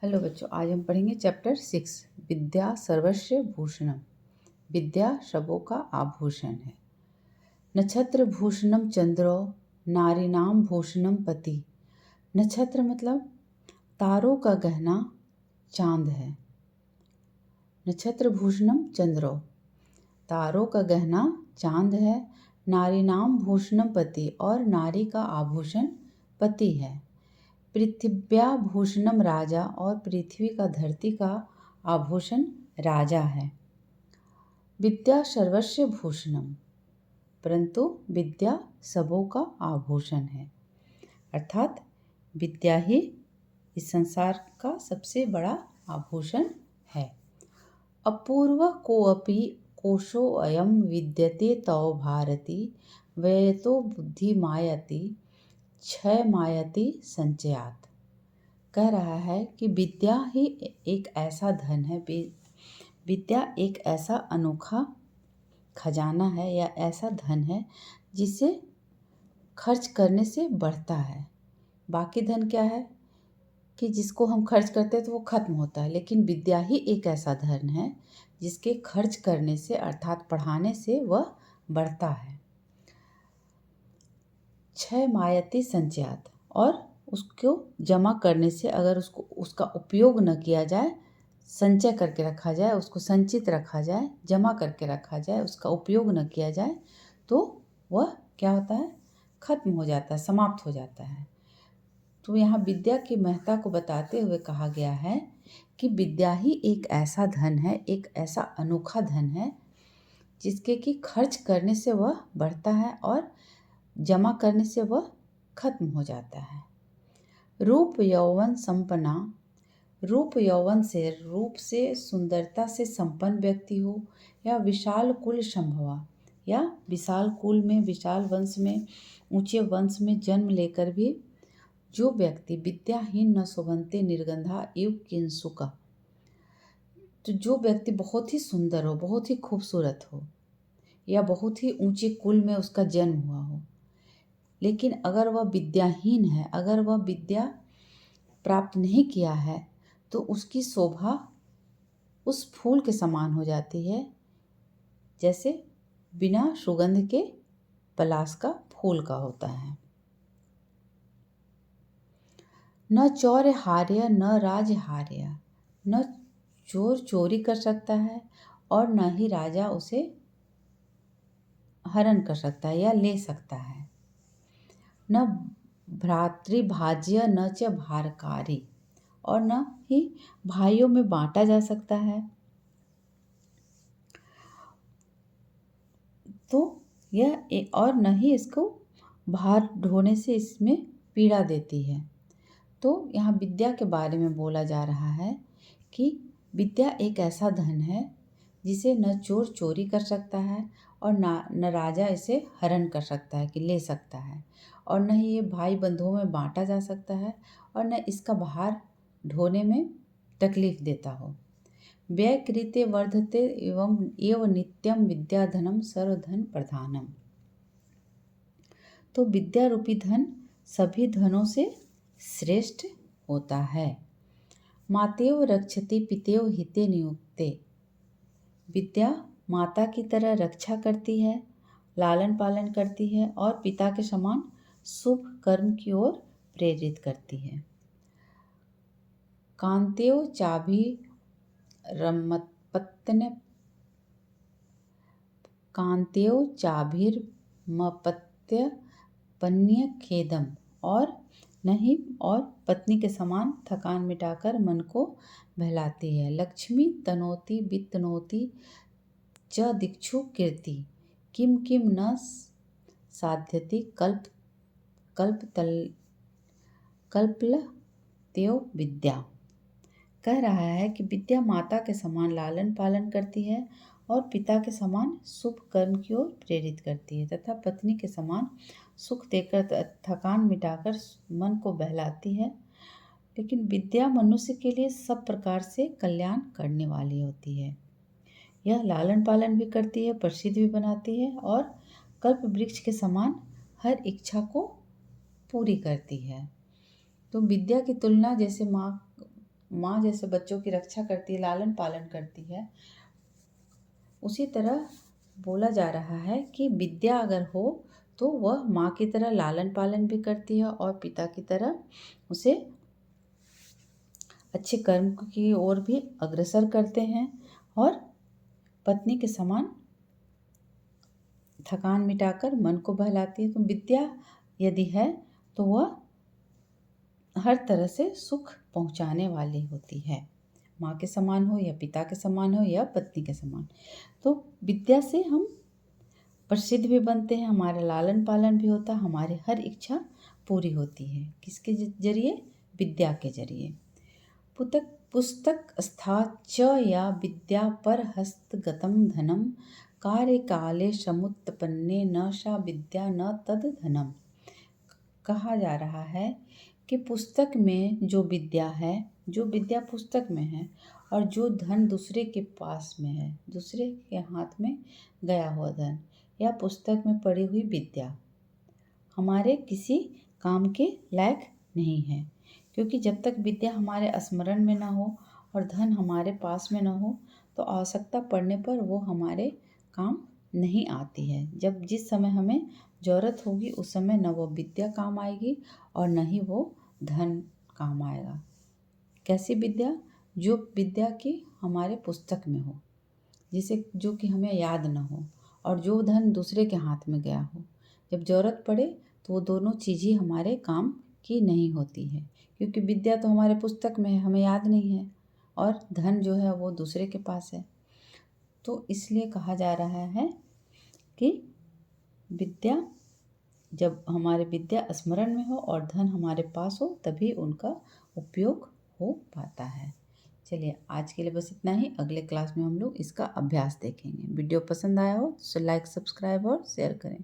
Hello बच्चों, आज हम पढ़ेंगे चैप्टर 6 विद्या सर्वस्व भूषणम। विद्या सबों का आभूषण है। नक्षत्र भूषणम चंद्रो नारीणाम भूषणम पति। नक्षत्र मतलब तारों का गहना चांद है। नक्षत्र भूषणम चंद्रो, तारों का गहना चांद है। नारीणाम भूषणम पति, और नारी का आभूषण पति है। पृथिव्या भूषणम राजा, और पृथ्वी का धरती का आभूषण राजा है। विद्या सर्वस्व भूषणम, परंतु विद्या सबों का आभूषण है। अर्थात विद्या ही इस संसार का सबसे बड़ा आभूषण है। अपूर्व कोऽपि कोशो अयम विद्यते तव भारती, व्ययतो बुद्धि मायति क्षय मायति संचयात। कह रहा है कि विद्या ही एक ऐसा धन है, विद्या एक ऐसा अनोखा खजाना है या ऐसा धन है जिसे खर्च करने से बढ़ता है। बाकी धन क्या है कि जिसको हम खर्च करते हैं तो वो खत्म होता है, लेकिन विद्या ही एक ऐसा धन है जिसके खर्च करने से अर्थात पढ़ाने से वह बढ़ता है। क्षय मायति संचयात, और उसको जमा करने से, अगर उसका उपयोग न किया जाए, संचय करके रखा जाए, उसको संचित रखा जाए, जमा करके रखा जाए, उसका उपयोग न किया जाए तो वह क्या होता है, खत्म हो जाता है, समाप्त हो जाता है। तो यहाँ विद्या की महत्ता को बताते हुए कहा गया है कि विद्या ही एक ऐसा धन है, एक ऐसा अनोखा धन है जिसके कि खर्च करने से वह बढ़ता है और जमा करने से वह खत्म हो जाता है। रूप यौवन संपन्ना, रूप यौवन से, रूप से, सुंदरता से संपन्न व्यक्ति हो, या विशाल कुल संभवा, या विशाल कुल में, विशाल वंश में, ऊंचे वंश में जन्म लेकर भी जो व्यक्ति विद्याहीन न शोभन्ते निर्गंधा एव किंसुका, तो जो व्यक्ति बहुत ही सुंदर हो, बहुत ही खूबसूरत हो, या बहुत ही ऊंचे कुल में उसका जन्म हुआ हो, लेकिन अगर वह विद्याहीन है, अगर वह विद्या प्राप्त नहीं किया है, तो उसकी शोभा उस फूल के समान हो जाती है जैसे बिना सुगंध के पलाश का फूल का होता है। न चौर हार्य न राज हार्य, न चोर चोरी कर सकता है और न ही राजा उसे हरण कर सकता है या ले सकता है। न भ्रातृभाज्य न च भारकारी, और न ही भाइयों में बांटा जा सकता है। तो यह और न ही इसको भार ढोने से इसमें पीड़ा देती है। तो यहाँ विद्या के बारे में बोला जा रहा है कि विद्या एक ऐसा धन है जिसे न चोर चोरी कर सकता है और न राजा इसे हरण कर सकता है कि ले सकता है, और न ही ये भाई बंधुओं में बांटा जा सकता है, और न इसका भार ढोने में तकलीफ देता हो। व्यय कृते वर्धते एवं एव नित्यम विद्याधनम सर्वधन प्रधानम। तो विद्या रूपी धन सभी धनों से श्रेष्ठ होता है। मातेव रक्षति पितेव हिते नियुक्ते, विद्या माता की तरह रक्षा करती है, लालन पालन करती है और पिता के समान शुभ कर्म की ओर प्रेरित करती है। कांतेव चाभी रमपत्न, कांतेव चाभिर्मपत्य पन्य खेदम, और नहीं और पत्नी के समान थकान मिटाकर मन को बहलाती है। लक्ष्मी तनोति वित्तनोति च दिक्षु कीर्ति, किम किम न साध्यति कल्पलतेव विद्या। कह रहा है कि विद्या माता के समान लालन पालन करती है और पिता के समान शुभ कर्म की ओर प्रेरित करती है, तथा पत्नी के समान सुख देकर थकान मिटाकर मन को बहलाती है। लेकिन विद्या मनुष्य के लिए सब प्रकार से कल्याण करने वाली होती है। यह लालन पालन भी करती है, प्रसिद्ध भी बनाती है और कल्प वृक्ष के समान हर इच्छा को पूरी करती है। तो विद्या की तुलना जैसे माँ माँ जैसे बच्चों की रक्षा करती है, लालन पालन करती है, उसी तरह बोला जा रहा है कि विद्या अगर हो तो वह माँ की तरह लालन पालन भी करती है और पिता की तरह उसे अच्छे कर्म की ओर भी अग्रसर करते हैं और पत्नी के समान थकान मिटाकर मन को बहलाती है। तो विद्या यदि है तो वह हर तरह से सुख पहुंचाने वाली होती है, माँ के समान हो या पिता के समान हो या पत्नी के समान। तो विद्या से हम प्रसिद्ध भी बनते हैं, हमारा लालन पालन भी होता है, हमारी हर इच्छा पूरी होती है। किसके जरिए? विद्या के जरिए। पुस्तक स्थात च या विद्या पर हस्तगतम धनम कार्य काले समुत्पन्ने न सा विद्या न तद धनम। कहा जा रहा है कि पुस्तक में जो विद्या है, जो विद्या पुस्तक में है, और जो धन दूसरे के पास में है, दूसरे के हाथ में गया हुआ धन या पुस्तक में पड़ी हुई विद्या हमारे किसी काम के लायक नहीं है। क्योंकि जब तक विद्या हमारे स्मरण में ना हो और धन हमारे पास में ना हो तो आवश्यकता पड़ने पर वो हमारे काम नहीं आती है। जब जिस समय हमें ज़रूरत होगी उस समय न वो विद्या काम आएगी और न ही वो धन काम आएगा। कैसी विद्या? जो विद्या की हमारे पुस्तक में हो, जिसे जो कि हमें याद न हो, और जो धन दूसरे के हाथ में गया हो। जब ज़रूरत पड़े तो वो दोनों चीज़ ही हमारे काम की नहीं होती है, क्योंकि विद्या तो हमारे पुस्तक में है, हमें याद नहीं है, और धन जो है वो दूसरे के पास है। तो इसलिए कहा जा रहा है कि विद्या, जब हमारे विद्या स्मरण में हो और धन हमारे पास हो तभी उनका उपयोग हो पाता है। चलिए आज के लिए बस इतना ही। अगले क्लास में हम लोग इसका अभ्यास देखेंगे। वीडियो पसंद आया हो तो लाइक, सब्सक्राइब और शेयर करें।